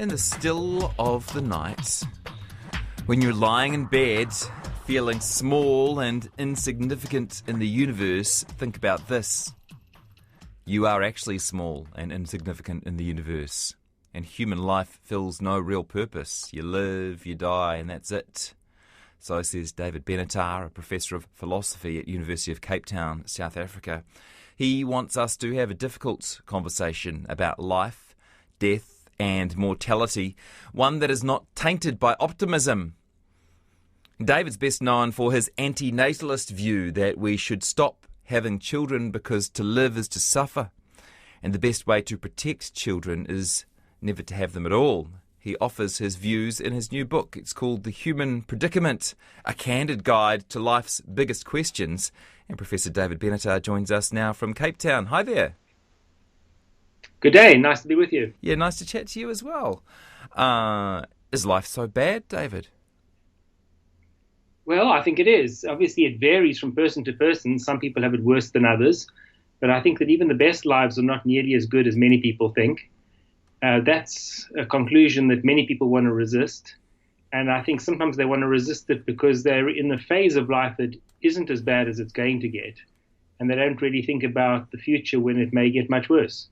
In the still of the night, when you're lying in bed, feeling small and insignificant in the universe, think about this. You are actually small and insignificant in the universe, and human life fills no real purpose. You live, you die, and that's it. So says David Benatar, a professor of philosophy at University of Cape Town, South Africa. He wants us to have a difficult conversation about life, death, and mortality, one that is not tainted by optimism. David's best known for his anti-natalist view that we should stop having children because to live is to suffer, and the best way to protect children is never to have them at all. He offers his views in his new book. It's called The Human Predicament, a candid guide to life's biggest questions. And Professor David Benatar joins us now from Cape Town. Hi there. Good day. Nice to be with you. Yeah, nice to chat to you as well. Is life so bad, David? Well, I think it is. Obviously, it varies from person to person. Some people have it worse than others. But I think that even the best lives are not nearly as good as many people think. That's a conclusion that many people want to resist. And I think sometimes they want to resist it because they're in a phase of life that isn't as bad as it's going to get. And they don't really think about the future when it may get much worse.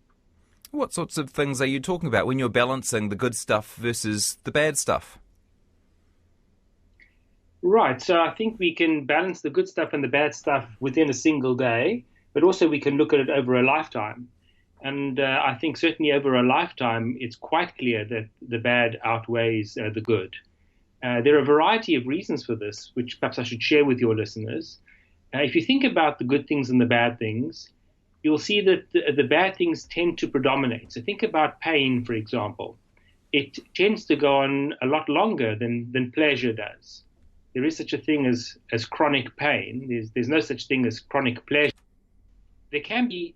What sorts of things are you talking about when you're balancing the good stuff versus the bad stuff? Right. So I think we can balance the good stuff and the bad stuff within a single day, but also we can look at it over a lifetime. And I think certainly over a lifetime, it's quite clear that the bad outweighs the good. There are a variety of reasons for this, which perhaps I should share with your listeners. If you think about the good things and the bad things, you'll see that the bad things tend to predominate. So think about pain, for example. It tends to go on a lot longer than pleasure does. There is such a thing as chronic pain. There's no such thing as chronic pleasure. There can be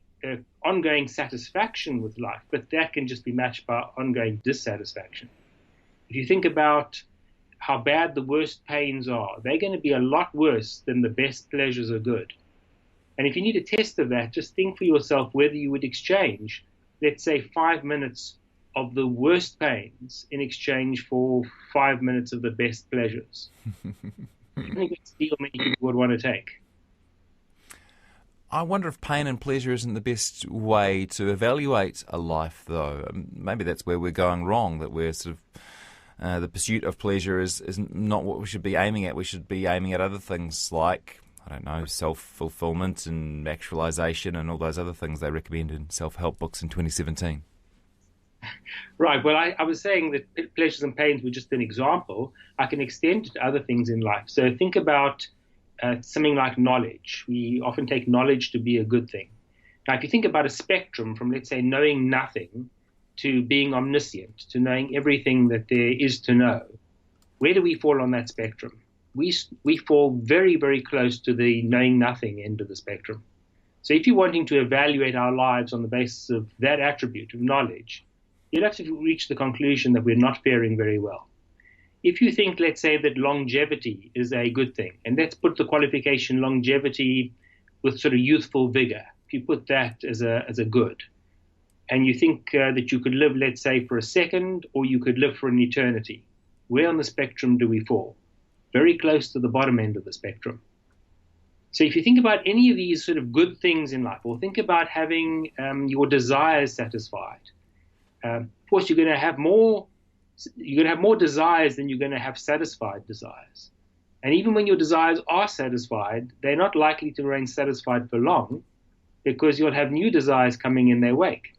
ongoing satisfaction with life, but that can just be matched by ongoing dissatisfaction. If you think about how bad the worst pains are, they're going to be a lot worse than the best pleasures are good. And if you need a test of that, just think for yourself whether you would exchange, let's say, 5 minutes of the worst pains in exchange for 5 minutes of the best pleasures. I think it's a deal many people would want to take. I wonder if pain and pleasure isn't the best way to evaluate a life, though. Maybe that's where we're going wrong, that we're sort of the pursuit of pleasure is not what we should be aiming at. We should be aiming at other things like, I don't know, self-fulfillment and actualization and all those other things they recommend in self-help books in 2017. Right. Well, I was saying that pleasures and pains were just an example. I can extend it to other things in life. So think about something like knowledge. We often take knowledge to be a good thing. Now, if you think about a spectrum from, let's say, knowing nothing to being omniscient, to knowing everything that there is to know, where do we fall on that spectrum? We fall very, very close to the knowing nothing end of the spectrum. So if you're wanting to evaluate our lives on the basis of that attribute of knowledge, you'd have to reach the conclusion that we're not faring very well. If you think, let's say, that longevity is a good thing, and let's put the qualification longevity with sort of youthful vigor, if you put that as a good, and you think that you could live, let's say, for a second, or you could live for an eternity, where on the spectrum do we fall? Very close to the bottom end of the spectrum. So if you think about any of these sort of good things in life, or think about having your desires satisfied, of course you're going to have more desires than you're going to have satisfied desires. And even when your desires are satisfied, they're not likely to remain satisfied for long because you'll have new desires coming in their wake.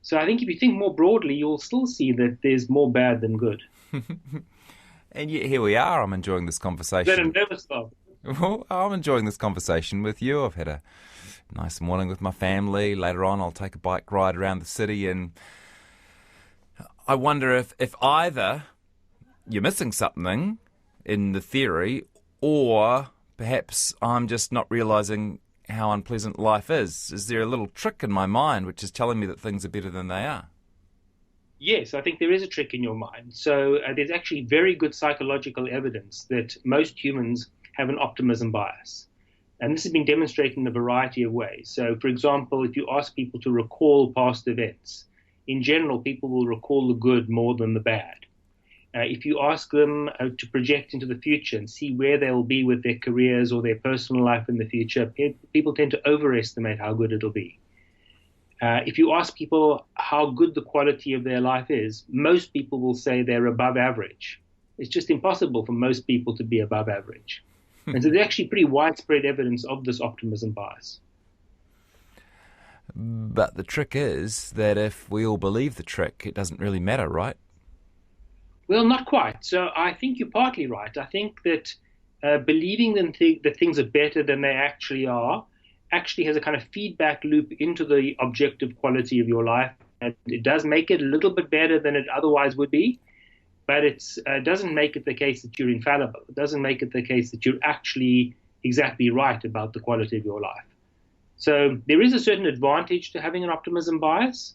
So I think if you think more broadly, you'll still see that there's more bad than good. And yet here we are. I'm enjoying this conversation. Is that a nervous laugh? Well, I'm enjoying this conversation with you. I've had a nice morning with my family. Later on, I'll take a bike ride around the city, and I wonder if either you're missing something in the theory, or perhaps I'm just not realising how unpleasant life is. Is there a little trick in my mind which is telling me that things are better than they are? Yes, I think there is a trick in your mind. So there's actually very good psychological evidence that most humans have an optimism bias. And this has been demonstrated in a variety of ways. So, for example, if you ask people to recall past events, in general, people will recall the good more than the bad. If you ask them to project into the future and see where they will be with their careers or their personal life in the future, people tend to overestimate how good it'll be. If you ask people how good the quality of their life is, most people will say they're above average. It's just impossible for most people to be above average. And so there's actually pretty widespread evidence of this optimism bias. But the trick is that if we all believe the trick, it doesn't really matter, right? Well, not quite. So I think you're partly right. I think that believing that things are better than they actually are actually has a kind of feedback loop into the objective quality of your life. And it does make it a little bit better than it otherwise would be, but it doesn't make it the case that you're infallible. It doesn't make it the case that you're actually exactly right about the quality of your life. So there is a certain advantage to having an optimism bias.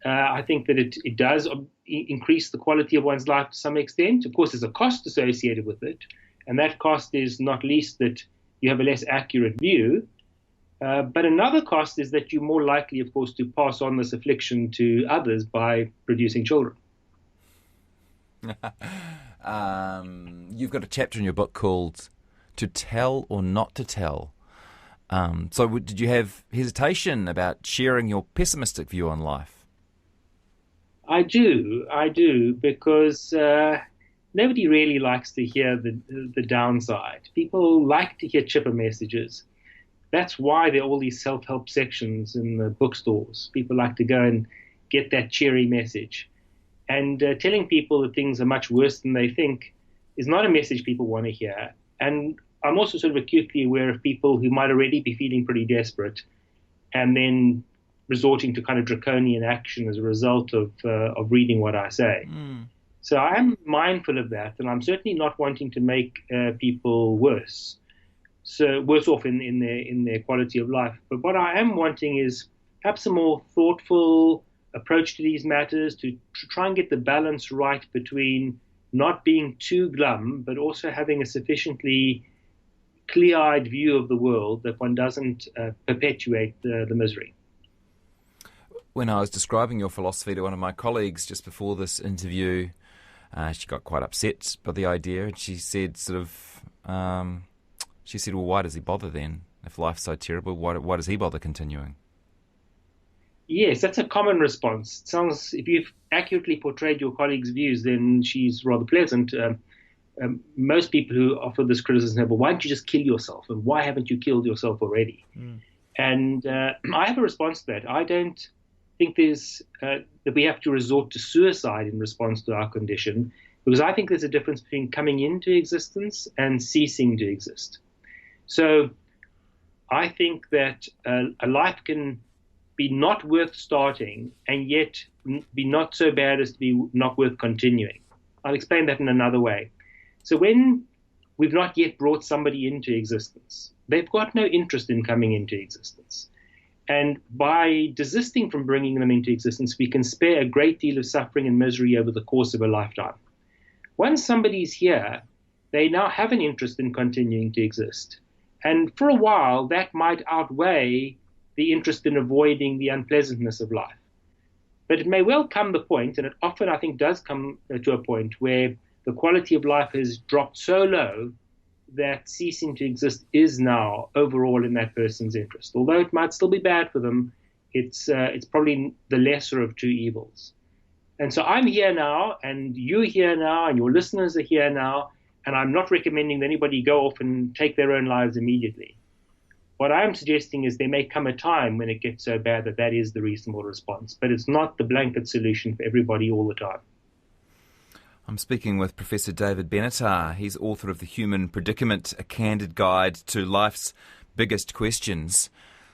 I think that it does increase the quality of one's life to some extent. Of course, there's a cost associated with it, and that cost is not least that you have a less accurate view. But another cost is that you're more likely, of course, to pass on this affliction to others by producing children. You've got a chapter in your book called To Tell or Not to Tell. So did you have hesitation about sharing your pessimistic view on life? I do, because nobody really likes to hear the downside. People like to hear chipper messages. That's why there are all these self-help sections in the bookstores. People like to go and get that cheery message. And telling people that things are much worse than they think is not a message people want to hear. And I'm also sort of acutely aware of people who might already be feeling pretty desperate and then resorting to kind of draconian action as a result of reading what I say. So I'm mindful of that, and I'm certainly not wanting to make people worse off in their quality of life. But what I am wanting is perhaps a more thoughtful approach to these matters, to try and get the balance right between not being too glum, but also having a sufficiently clear-eyed view of the world that one doesn't perpetuate the misery. When I was describing your philosophy to one of my colleagues just before this interview, she got quite upset by the idea, and she said well, why does he bother then? If life's so terrible, why does he bother continuing? Yes, that's a common response. It sounds, if you've accurately portrayed your colleague's views, then she's rather pleasant. Most people who offer this criticism say, well, why don't you just kill yourself? And why haven't you killed yourself already? And I have a response to that. I don't think that we have to resort to suicide in response to our condition, because I think there's a difference between coming into existence and ceasing to exist. So I think that a life can be not worth starting and yet be not so bad as to be not worth continuing. I'll explain that in another way. So when we've not yet brought somebody into existence, they've got no interest in coming into existence. And by desisting from bringing them into existence, we can spare a great deal of suffering and misery over the course of a lifetime. Once somebody's here, they now have an interest in continuing to exist. And for a while, that might outweigh the interest in avoiding the unpleasantness of life. But it may well come the point, and it often, I think, does come to a point where the quality of life has dropped so low that ceasing to exist is now overall in that person's interest. Although it might still be bad for them, it's probably the lesser of two evils. And so I'm here now, and you're here now, and your listeners are here now, and I'm not recommending that anybody go off and take their own lives immediately. What I'm suggesting is there may come a time when it gets so bad that that is the reasonable response, but it's not the blanket solution for everybody all the time. I'm speaking with Professor David Benatar. He's author of The Human Predicament, a candid guide to life's biggest questions.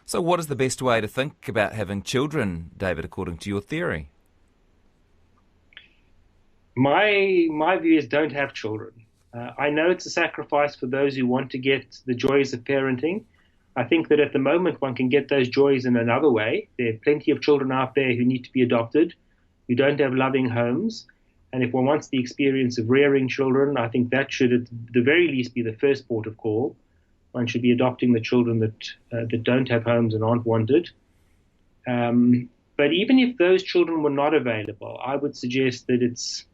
So what is the best way to think about having children, David, according to your theory? My view is don't have children. I know it's a sacrifice for those who want to get the joys of parenting. I think that at the moment one can get those joys in another way. There are plenty of children out there who need to be adopted, who don't have loving homes. And if one wants the experience of rearing children, I think that should at the very least be the first port of call. One should be adopting the children that don't have homes and aren't wanted. But even if those children were not available, I would suggest that it's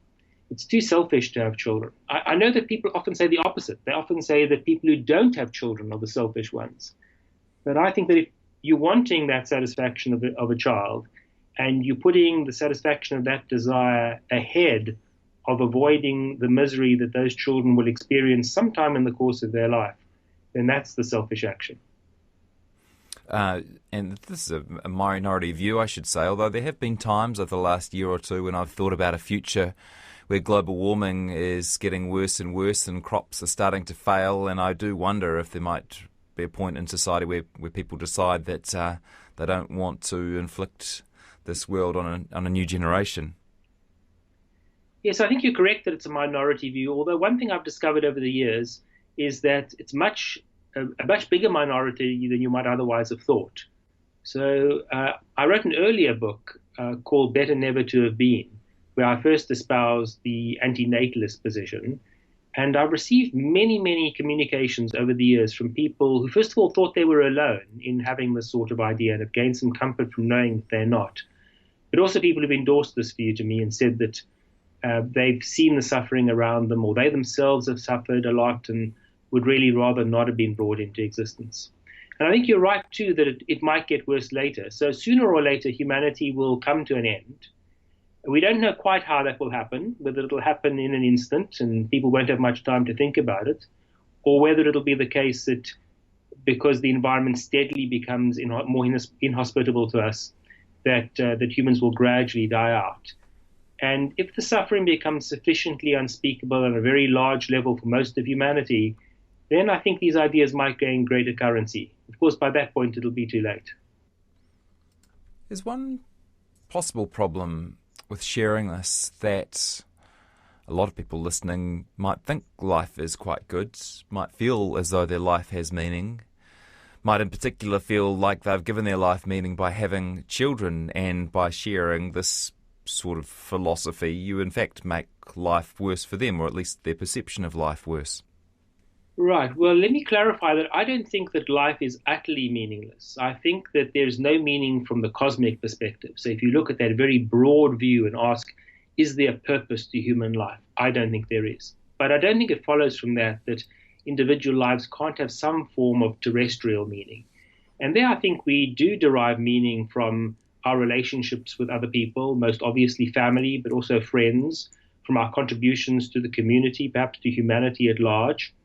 too selfish to have children. I know that people often say the opposite. They often say that people who don't have children are the selfish ones. But I think that if you're wanting that satisfaction of a child, and you're putting the satisfaction of that desire ahead of avoiding the misery that those children will experience sometime in the course of their life, then that's the selfish action. And this is a minority view, I should say, although there have been times over the last year or two when I've thought about a future where global warming is getting worse and worse and crops are starting to fail, and I do wonder if there might be a point in society where people decide that they don't want to inflict this world on a new generation. Yes, I think you're correct that it's a minority view, although one thing I've discovered over the years is that it's a much bigger minority than you might otherwise have thought. So I wrote an earlier book called Better Never to Have Been, where I first espoused the anti-natalist position. And I've received many, many communications over the years from people who, first of all, thought they were alone in having this sort of idea and have gained some comfort from knowing that they're not. But also people who've endorsed this view to me and said that they've seen the suffering around them, or they themselves have suffered a lot and would really rather not have been brought into existence. And I think you're right, too, that it might get worse later. So sooner or later, humanity will come to an end. We don't know quite how that will happen, whether it'll happen in an instant and people won't have much time to think about it, or whether it'll be the case that because the environment steadily becomes more inhospitable to us, that humans will gradually die out. And if the suffering becomes sufficiently unspeakable on a very large level for most of humanity, then I think these ideas might gain greater currency. Of course, by that point, it'll be too late. There's one possible problem with sharing this that a lot of people listening might think life is quite good, might feel as though their life has meaning, might in particular feel like they've given their life meaning by having children, and by sharing this sort of philosophy, you in fact make life worse for them, or at least their perception of life worse. Right. Well, let me clarify that I don't think that life is utterly meaningless. I think that there's no meaning from the cosmic perspective. So if you look at that very broad view and ask, is there a purpose to human life? I don't think there is. But I don't think it follows from that individual lives can't have some form of terrestrial meaning. And there I think we do derive meaning from our relationships with other people, most obviously family, but also friends, from our contributions to the community, perhaps to humanity at large.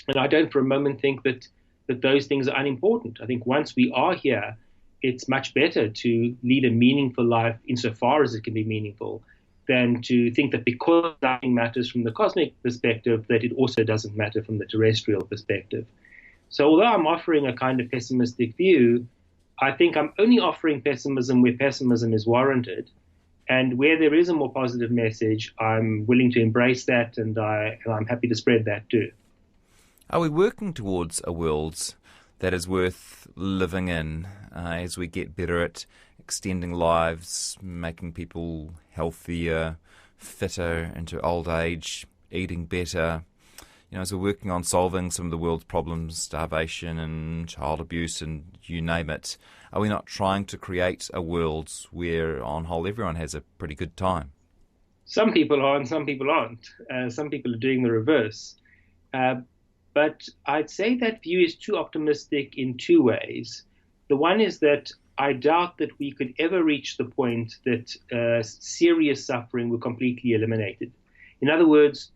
And I don't for a moment think that those things are unimportant. I think once we are here, it's much better to lead a meaningful life insofar as it can be meaningful than to think that because nothing matters from the cosmic perspective, that it also doesn't matter from the terrestrial perspective. So although I'm offering a kind of pessimistic view, I think I'm only offering pessimism where pessimism is warranted. And where there is a more positive message, I'm willing to embrace that, and I'm happy to spread that too. Are we working towards a world that is worth living in as we get better at extending lives, making people healthier, fitter into old age, eating better? As we're working on solving some of the world's problems, starvation and child abuse and you name it, are we not trying to create a world where, on whole, everyone has a pretty good time? Some people are and some people aren't. Some people are doing the reverse. But I'd say that view is too optimistic in two ways. The one is that I doubt that we could ever reach the point that serious suffering were completely eliminated. In other words,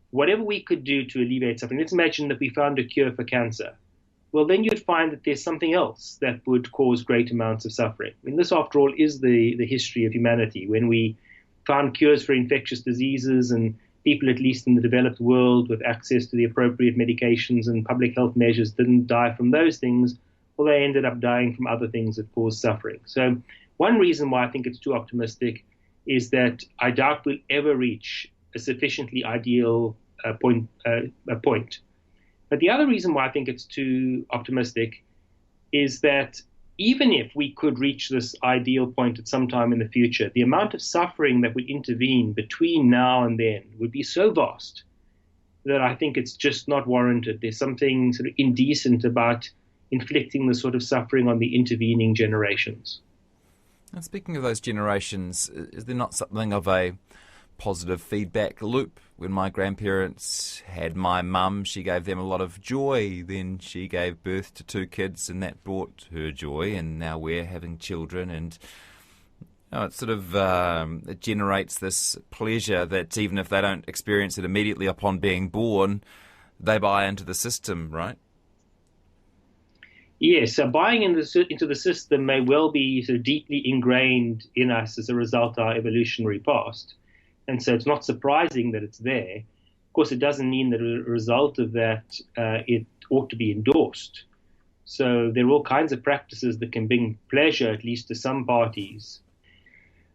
whatever we could do to alleviate suffering, let's imagine that we found a cure for cancer. Well, then you'd find that there's something else that would cause great amounts of suffering. I mean, this, after all, is the history of humanity. When we found cures for infectious diseases and people, at least in the developed world, with access to the appropriate medications and public health measures, didn't die from those things, well, they ended up dying from other things that caused suffering. So one reason why I think it's too optimistic is that I doubt we'll ever reach a sufficiently ideal point. But the other reason why I think it's too optimistic is that even if we could reach this ideal point at some time in the future, the amount of suffering that would intervene between now and then would be so vast that I think it's just not warranted. There's something sort of indecent about inflicting the sort of suffering on the intervening generations. And speaking of those generations, is there not something of a positive feedback loop? When my grandparents had my mum, she gave them a lot of joy. Then she gave birth to 2 kids, and that brought her joy. And now we're having children, and it sort of it generates this pleasure that even if they don't experience it immediately upon being born, they buy into the system, right? Yes, so buying into the system may well be sort of deeply ingrained in us as a result of our evolutionary past. And so it's not surprising that it's there. Of course, it doesn't mean that as a result of that, it ought to be endorsed. So there are all kinds of practices that can bring pleasure, at least to some parties.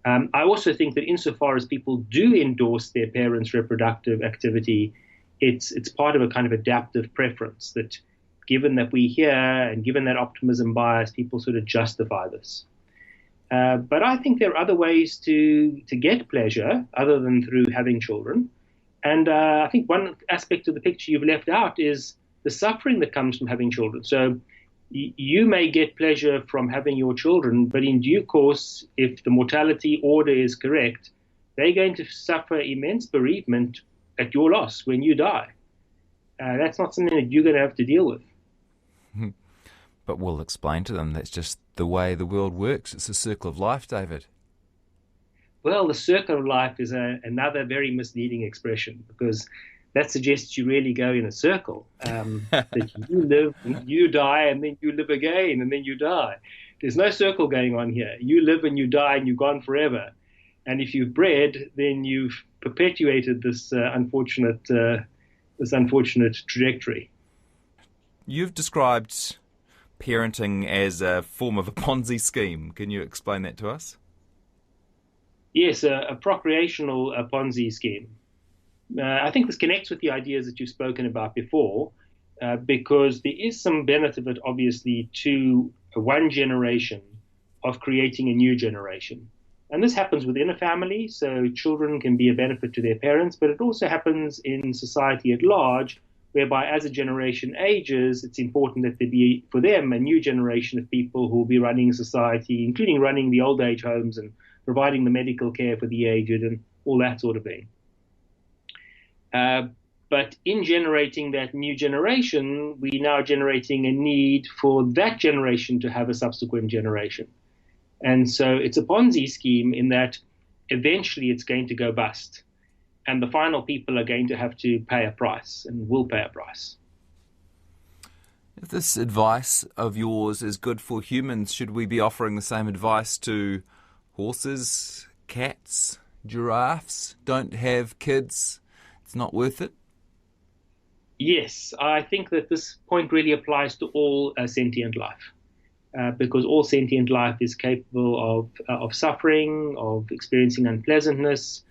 I also think that insofar as people do endorse their parents' reproductive activity, it's part of a kind of adaptive preference that, given that we hear and given that optimism bias, people sort of justify this. But I think there are other ways to get pleasure other than through having children. And I think one aspect of the picture you've left out is the suffering that comes from having children. So you may get pleasure from having your children, but in due course, if the mortality order is correct, they're going to suffer immense bereavement at your loss when you die. That's not something that you're going to have to deal with. But we'll explain to them that's just the way the world works. It's a circle of life, David. Well, the circle of life is another very misleading expression, because that suggests you really go in a circle, that you live, you die, and then you live again, and then you die. There's no circle going on here. You live and you die and you're gone forever. And if you've bred, then you've perpetuated this unfortunate trajectory. You've described parenting as a form of a Ponzi scheme. Can you explain that to us? Yes, a procreational Ponzi scheme. I think this connects with the ideas that you've spoken about before, because there is some benefit, obviously, to one generation of creating a new generation. And this happens within a family, so children can be a benefit to their parents, but it also happens in society at large, whereby as a generation ages, it's important that there be, for them, a new generation of people who will be running society, including running the old age homes and providing the medical care for the aged and all that sort of thing. But in generating that new generation, we're now generating a need for that generation to have a subsequent generation. And so it's a Ponzi scheme in that eventually it's going to go bust. And the final people are going to have to pay a price and will pay a price. If this advice of yours is good for humans, should we be offering the same advice to horses, cats, giraffes? Don't have kids. It's not worth it. Yes, I think that this point really applies to all sentient life, because all sentient life is capable of suffering, of experiencing unpleasantness.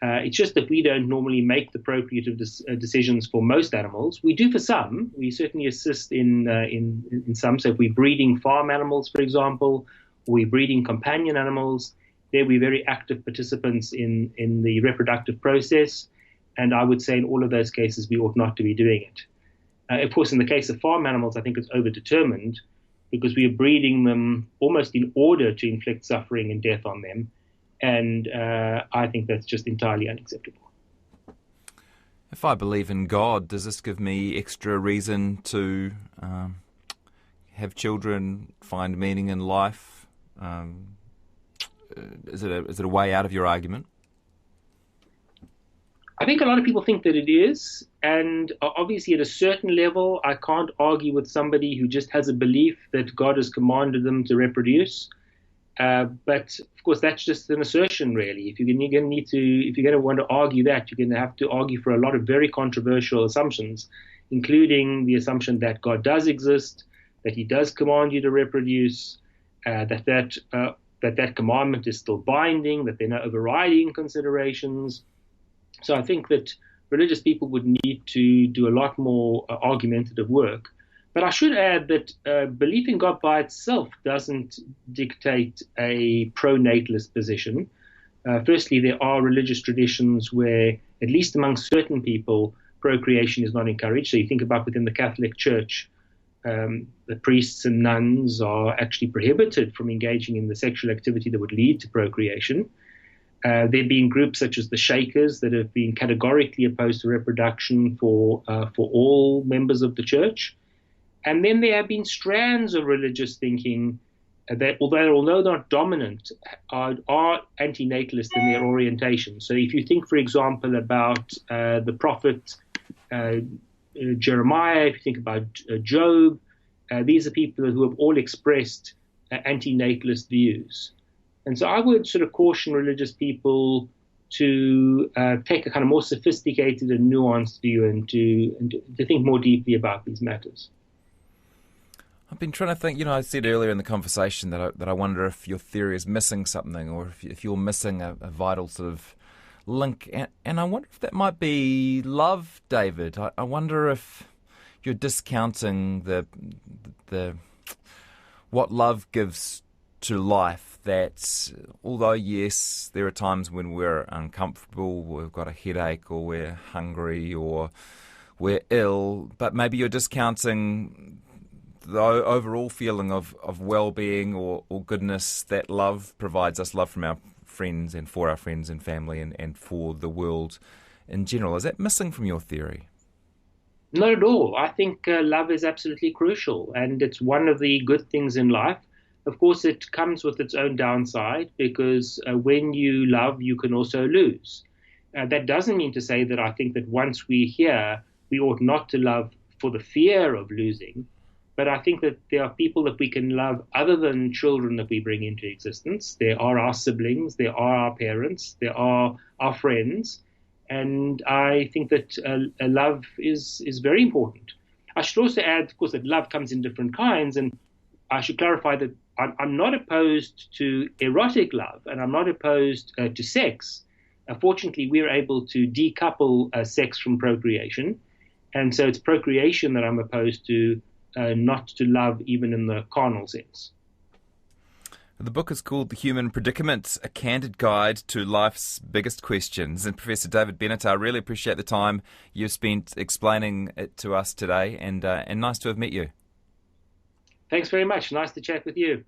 It's just that we don't normally make the procreative decisions for most animals. We do for some. We certainly assist in some. So if we're breeding farm animals, for example, or we're breeding companion animals, there we're very active participants in the reproductive process. And I would say in all of those cases, we ought not to be doing it. Of course, in the case of farm animals, I think it's overdetermined, because we are breeding them almost in order to inflict suffering and death on them. And I think that's just entirely unacceptable. If I believe in God, does this give me extra reason to have children, find meaning in life? Is it a way out of your argument? I think a lot of people think that it is, and obviously at a certain level, I can't argue with somebody who just has a belief that God has commanded them to reproduce. But of course, that's just an assertion, really. If you're going to want to argue that, you're going to have to argue for a lot of very controversial assumptions, including the assumption that God does exist, that He does command you to reproduce, that commandment is still binding, that there are no overriding considerations. So I think that religious people would need to do a lot more argumentative work. But I should add that belief in God by itself doesn't dictate a pro-natalist position. Firstly, there are religious traditions where, at least among certain people, procreation is not encouraged. So you think about within the Catholic Church, the priests and nuns are actually prohibited from engaging in the sexual activity that would lead to procreation. There have been groups such as the Shakers that have been categorically opposed to reproduction for all members of the church. And then there have been strands of religious thinking that, although they're not dominant, are anti-natalist in their orientation. So if you think, for example, about the prophet Jeremiah, if you think about Job, these are people who have all expressed anti-natalist views. And so I would sort of caution religious people to take a kind of more sophisticated and nuanced view and to think more deeply about these matters. I've been trying to think, I said earlier in the conversation that I wonder if your theory is missing something, or if you're missing a vital sort of link. And I wonder if that might be love, David. I wonder if you're discounting the what love gives to life. That although, yes, there are times when we're uncomfortable, we've got a headache, or we're hungry, or we're ill, but maybe you're discounting the overall feeling of well-being or goodness that love provides us, love from our friends and for our friends and family and for the world in general. Is that missing from your theory? Not at all. I think love is absolutely crucial, and it's one of the good things in life. Of course, it comes with its own downside, because when you love, you can also lose. That doesn't mean to say that I think that once we're here, we ought not to love for the fear of losing. But I think that there are people that we can love other than children that we bring into existence. There are our siblings, there are our parents, there are our friends. And I think that love is very important. I should also add, of course, that love comes in different kinds. And I should clarify that I'm not opposed to erotic love, and I'm not opposed to sex. Fortunately, we're able to decouple sex from procreation. And so it's procreation that I'm opposed to, not to love even in the carnal sense. The book is called The Human Predicament, a candid guide to life's biggest questions. And Professor David Benatar, I really appreciate the time you've spent explaining it to us today, and nice to have met you. Thanks very much. Nice to chat with you.